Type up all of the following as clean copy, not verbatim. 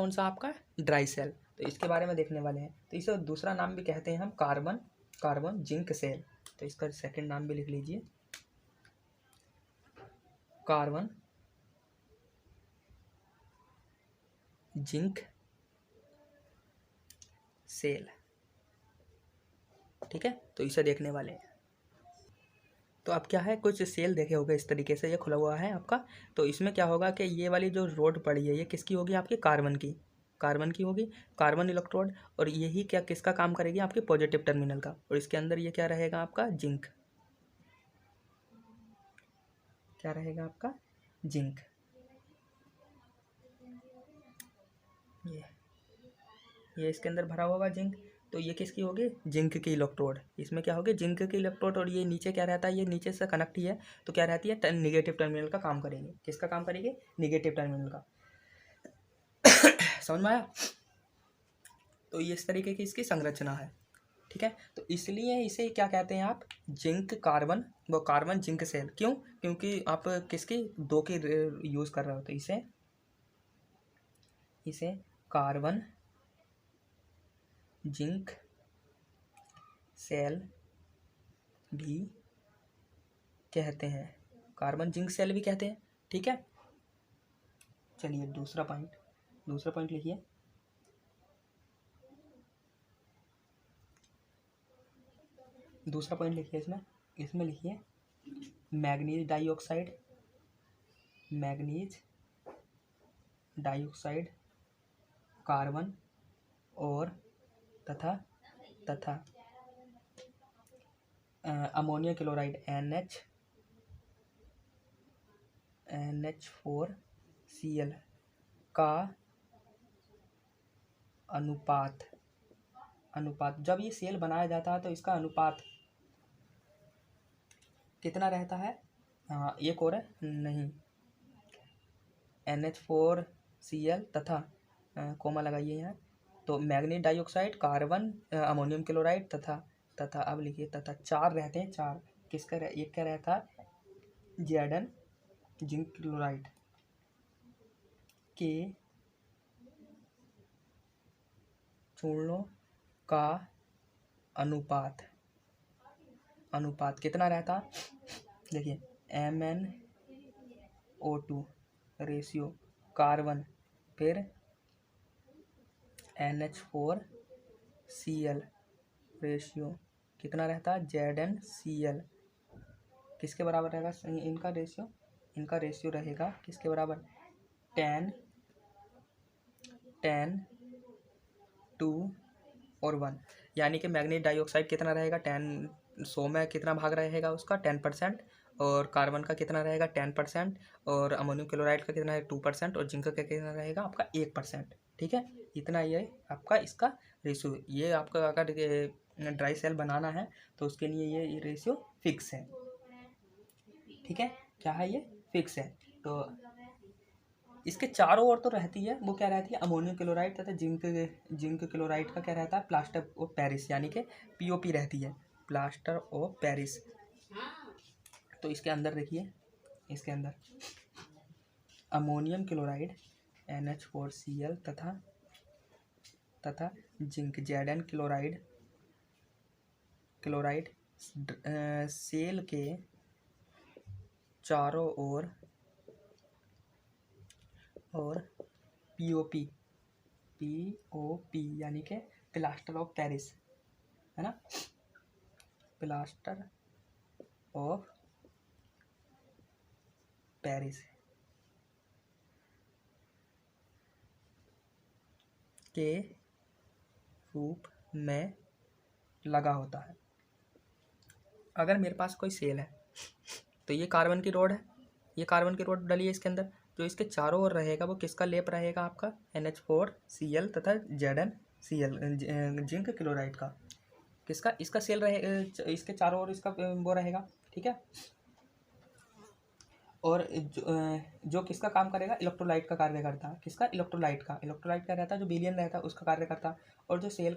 कौन सा आपका ड्राई सेल। तो इसके बारे में देखने वाले हैं। तो इसे दूसरा नाम भी कहते हैं हम कार्बन जिंक सेल। तो इसका सेकंड नाम भी लिख लीजिए, कार्बन जिंक सेल। ठीक है, तो इसे देखने वाले हैं। तो अब क्या है, कुछ सेल देखे होगा इस तरीके से, ये खुला हुआ है आपका। तो इसमें क्या होगा कि ये वाली जो रोड पड़ी है ये किसकी होगी, आपकी कार्बन की होगी, कार्बन इलेक्ट्रोड। और यही क्या किसका काम करेगी, आपके पॉजिटिव टर्मिनल का। और इसके अंदर ये क्या रहेगा, आपका जिंक, क्या रहेगा आपका जिंक। ये इसके अंदर भरा होगा जिंक। तो ये किसकी होगी, जिंक की इलेक्ट्रोड। इसमें क्या होगी, जिंक की इलेक्ट्रोड। और ये नीचे क्या रहता है, ये नीचे से कनेक्ट ही है, तो क्या रहती है, निगेटिव टर्मिनल का काम करेंगे। किसका काम करेंगे, निगेटिव टर्मिनल का। समझ में आया। तो ये इस तरीके की इसकी संरचना है। ठीक है, तो इसलिए इसे क्या कहते हैं आप, जिंक कार्बन, वो कार्बन जिंक सेल। क्यों, क्योंकि आप किसकी, दो की यूज़ कर रहे हो। तो इसे कार्बन जिंक सेल भी कहते हैं, कार्बन जिंक सेल भी कहते हैं। ठीक है, चलिए दूसरा पॉइंट लिखिए। दूसरा पॉइंट लिखिए इसमें लिखिए मैग्नीज डाइऑक्साइड कार्बन और तथा अमोनियम क्लोराइड NH4Cl का अनुपात जब ये सेल बनाया जाता है तो इसका अनुपात कितना रहता है। हाँ, एक और है नहीं, NH4Cl तथा कोमा लगाइए यहाँ। तो manganese dioxide carbon ammonium chloride तथा अब लिखिए तथा, चार रहते हैं, चार किसका एक क्या रहता है, Zn जिंक क्लोराइड के चूर्णों का अनुपात कितना रहता, देखिए MnO2 रेशियो कार्बन फिर NH4Cl रेशियो कितना रहता है, ZnCl किसके बराबर रहेगा, इनका रेशियो रहेगा किसके बराबर, 10 2 और 1। यानी कि मैग्नीज डाइऑक्साइड कितना रहेगा, 100 में कितना भाग रहेगा उसका 10%, और कार्बन का कितना रहेगा 10%, और अमोनियम क्लोराइड का कितना है 2%, और जिंक का कितना रहेगा आपका 1%। ठीक है, इतना ये आपका इसका रेशियो। ये आपका अगर ड्राई सेल बनाना है तो उसके लिए ये रेशियो फिक्स है। ठीक है, क्या है, ये फिक्स है। तो इसके चारों ओर तो रहती है, वो क्या रहती है, अमोनियम क्लोराइड तथा जिंक क्लोराइड का क्या रहता है, प्लास्टर ऑफ पेरिस, यानी कि POP रहती है, प्लास्टर ऑफ पेरिस। तो इसके अंदर देखिए, इसके अंदर अमोनियम क्लोराइड NH4Cl तथा जिंक Zn क्लोराइड सेल के चारों ओर और POP यानी कि प्लास्टर ऑफ पेरिस है ना, प्लास्टर ऑफ पेरिस के रूप में लगा होता है। अगर मेरे पास कोई सेल है तो ये कार्बन की रोड है, ये कार्बन की रोड डली है इसके अंदर, जो इसके चारों ओर रहेगा वो किसका लेप रहेगा, आपका NH4Cl तथा ZnCl जिंक क्लोराइड का। किसका, इसका सेल रहे, इसके चारों ओर इसका वो रहेगा। ठीक है, और जो किसका काम करेगा, इलेक्ट्रोलाइट का कार्य करता है। किसका, इलेक्ट्रोलाइट क्या रहता है, जो विलयन रहता है उसका कार्य करता है। और जो सेल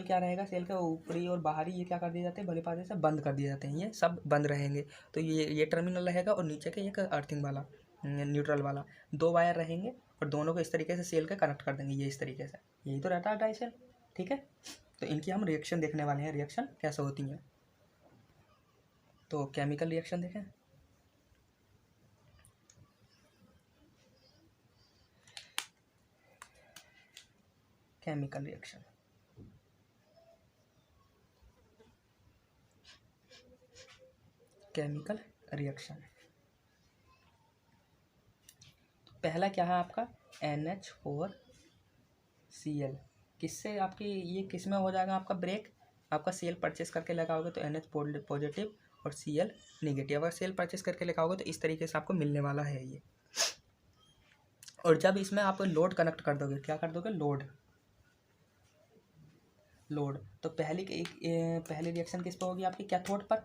क्या रहेगा, सेल के ऊपरी और बाहरी ये क्या कर दिए जाते हैं, भले पासे से बंद कर दिए जाते हैं, ये सब बंद रहेंगे। तो ये टर्मिनल रहेगा, और नीचे के एक अर्थिंग वाला न्यूट्रल वाला 2 वायर रहेंगे, और दोनों को इस तरीके से सेल के कनेक्ट कर देंगे, ये इस तरीके से, यही तो रहता है डाई सेल। ठीक है, तो इनकी हम रिएक्शन देखने वाले हैं, रिएक्शन कैसे होती हैं। तो केमिकल रिएक्शन देखें। केमिकल रिएक्शन, केमिकल रिएक्शन, पहला क्या है आपका NH4Cl, किससे आपकी ये किस में हो जाएगा आपका ब्रेक, आपका सेल परचेस करके लगाओगे तो NH पॉजिटिव और Cl निगेटिव, अगर सेल परचेस करके लगाओगे तो इस तरीके से आपको मिलने वाला है ये। और जब इसमें आप लोड कनेक्ट कर दोगे, क्या कर दोगे, लोड, तो पहली रिएक्शन किस पर होगी आपकी, कैथोड पर,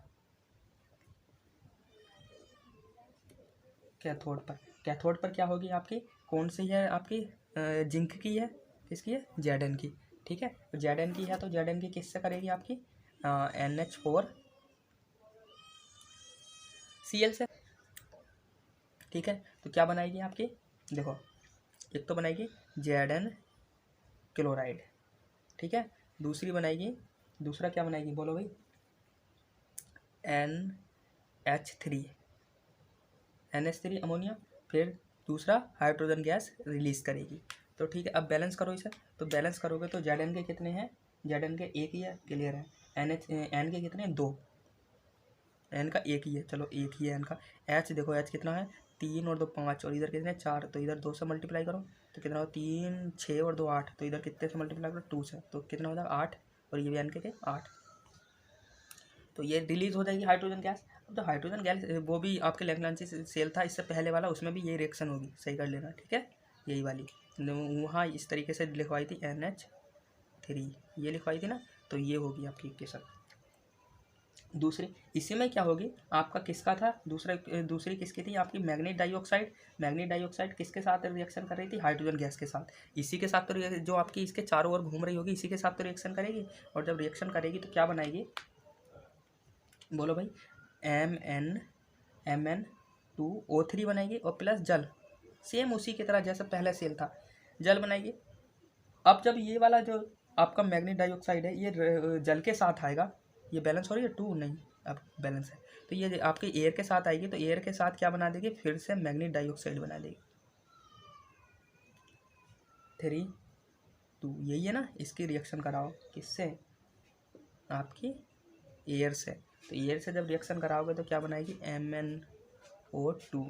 कैथोड पर क्या होगी आपकी, कौन सी है आपकी, जिंक की है, किसकी है, Zn की। ठीक है, तो Zn की है तो Zn की किससे करेगी आपकी, NH4Cl से। ठीक है, तो क्या बनाएगी आपकी, देखो एक तो बनाएगी Zn क्लोराइड, ठीक है, दूसरा क्या बनाएगी बोलो भाई, NH3 अमोनिया, फिर दूसरा हाइड्रोजन गैस रिलीज करेगी। तो ठीक है, अब बैलेंस करो इसे, तो बैलेंस करोगे तो Zn के कितने हैं, Zn के एक ही है, क्लियर है। N के कितने हैं, 2, N का एक ही है, चलो एक ही है N का। H देखो H कितना है, 3 और 2 5, और इधर कितने 4, तो इधर 2 से मल्टीप्लाई करो तो कितना हो, 3 6 और 2 8, तो इधर कितने से मल्टीप्लाई करो, 2 से, तो कितना हो जाएगा 8, और ये भी N के 8, तो ये रिलीज हो जाएगी हाइड्रोजन गैस। अब तो हाइड्रोजन गैस वो भी आपके लैग्रांजी सेल था इससे पहले वाला, उसमें भी ये रिएक्शन होगी, सही कर लेना। ठीक है, यही वाली वहाँ इस तरीके से लिखवाई थी NH3, ये लिखवाई थी ना, तो ये होगी आपकी के साथ। दूसरी इसी में क्या होगी आपका, किसका था दूसरी किसकी थी आपकी, मैग्नीज डाइऑक्साइड किसके साथ रिएक्शन कर रही थी, हाइड्रोजन गैस के साथ। इसी के साथ तो जो आपकी इसके चारों ओर घूम रही होगी, इसी के साथ तो रिएक्शन करेगी, और जब रिएक्शन करेगी तो क्या बनाएगी, बोलो भाई, MnO3 बनाएगी, और प्लस जल, सेम उसी की तरह जैसा पहले सेल था, जल बनाएगी। अब जब ये वाला जो आपका मैग्नीज डाइऑक्साइड है ये जल के साथ आएगा, ये बैलेंस हो रही है 2 नहीं, अब बैलेंस है, तो ये आपके एयर के साथ आएगी, तो एयर के साथ क्या बना देगी, फिर से मैग्नीज डाइऑक्साइड बना देगी, 3 2, यही है ना। इसकी रिएक्शन कराओ किससे, आपकी एयर से, तो एयर से जब रिएक्शन कराओगे तो क्या बनाएगी, MnO2,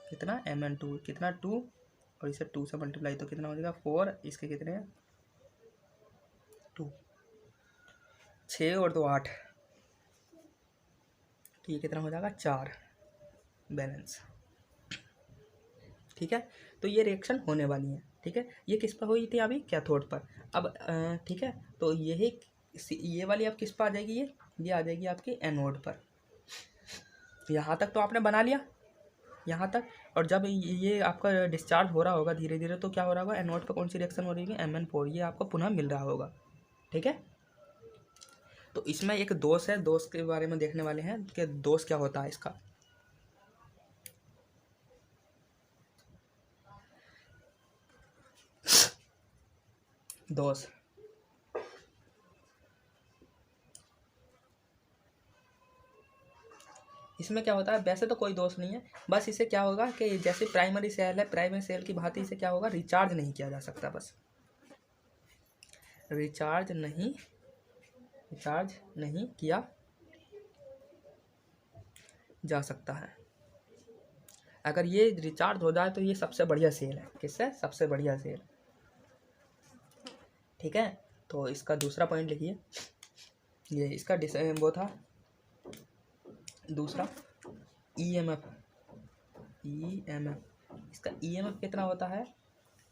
कितना Mn2, कितना 2, और इसे 2 से मल्टीप्लाई तो कितना हो जाएगा 4, इसके कितने हैं 2, 6 और 2 8, तो ये कितना हो जाएगा 4, बैलेंस। ठीक है, तो ये रिएक्शन होने वाली है। ठीक है, ये किस पर हुई थी अभी, कैथोड पर। अब ठीक है, तो ये वाली अब किस पर आ जाएगी, ये आ जाएगी आपकी एनोड पर। यहाँ तक तो आपने बना लिया, यहाँ तक, और जब ये आपका डिस्चार्ज हो रहा होगा धीरे धीरे, तो क्या हो रहा होगा, एनोड पर कौन सी रिएक्शन हो रही है, Mn4, ये आपको पुनः मिल रहा होगा। ठीक है, तो इसमें एक दोष है, दोष के बारे में देखने वाले हैं कि दोष क्या होता है इसका। दोष, इसमें क्या होता है, वैसे तो कोई दोष नहीं है, बस इसे क्या होगा कि जैसे प्राइमरी सेल है, प्राइमरी सेल की भांति इसे क्या होगा, रिचार्ज नहीं किया जा सकता, बस रिचार्ज नहीं किया जा सकता है। अगर ये रिचार्ज हो जाए तो ये सबसे बढ़िया सेल है, किससे, सबसे बढ़िया सेल। ठीक है, तो इसका दूसरा पॉइंट लिखिए, ये इसका वो था दूसरा, EMF, इसका EMF कितना होता है,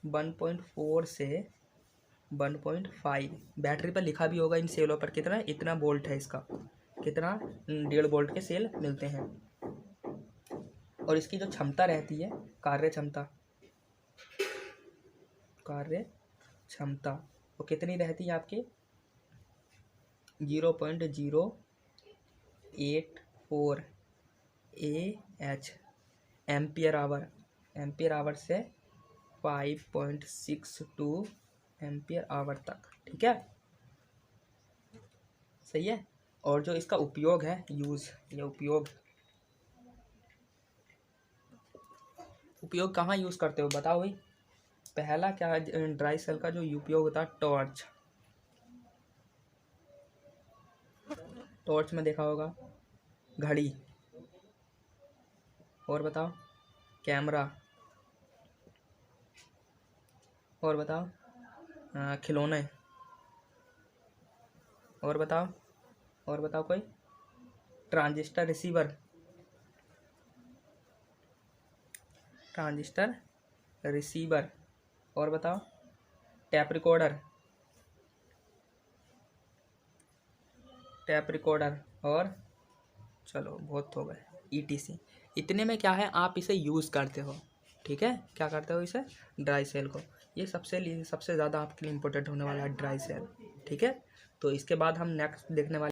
1.4 से 1.5, बैटरी पर लिखा भी होगा इन सेलों पर कितना, इतना वोल्ट है इसका, कितना 1.5 वोल्ट के सेल मिलते हैं। और इसकी जो क्षमता रहती है, कार्य क्षमता वो कितनी रहती है आपकी, 0.084 AH, एम्पियर आवर से 5.62 एम्पियर आवर तक, ठीक है, सही है। और जो इसका उपयोग है, यूज़, ये उपयोग कहाँ यूज़ करते हो बताओ भाई। पहला क्या है ड्राई सेल का जो उपयोग होता है, टॉर्च में देखा होगा, घड़ी, और बताओ, कैमरा, और बताओ, खिलौने, और बताओ कोई, ट्रांजिस्टर रिसीवर, और बताओ, टैप रिकॉर्डर, और चलो बहुत हो गए, ETC। इतने में क्या है, आप इसे यूज़ करते हो, ठीक है, क्या करते हो इसे, ड्राई सेल को। ये सबसे ज़्यादा आपके लिए इम्पोर्टेंट होने वाला है ड्राई सेल, ठीक है। तो इसके बाद हम नेक्स्ट देखने वाले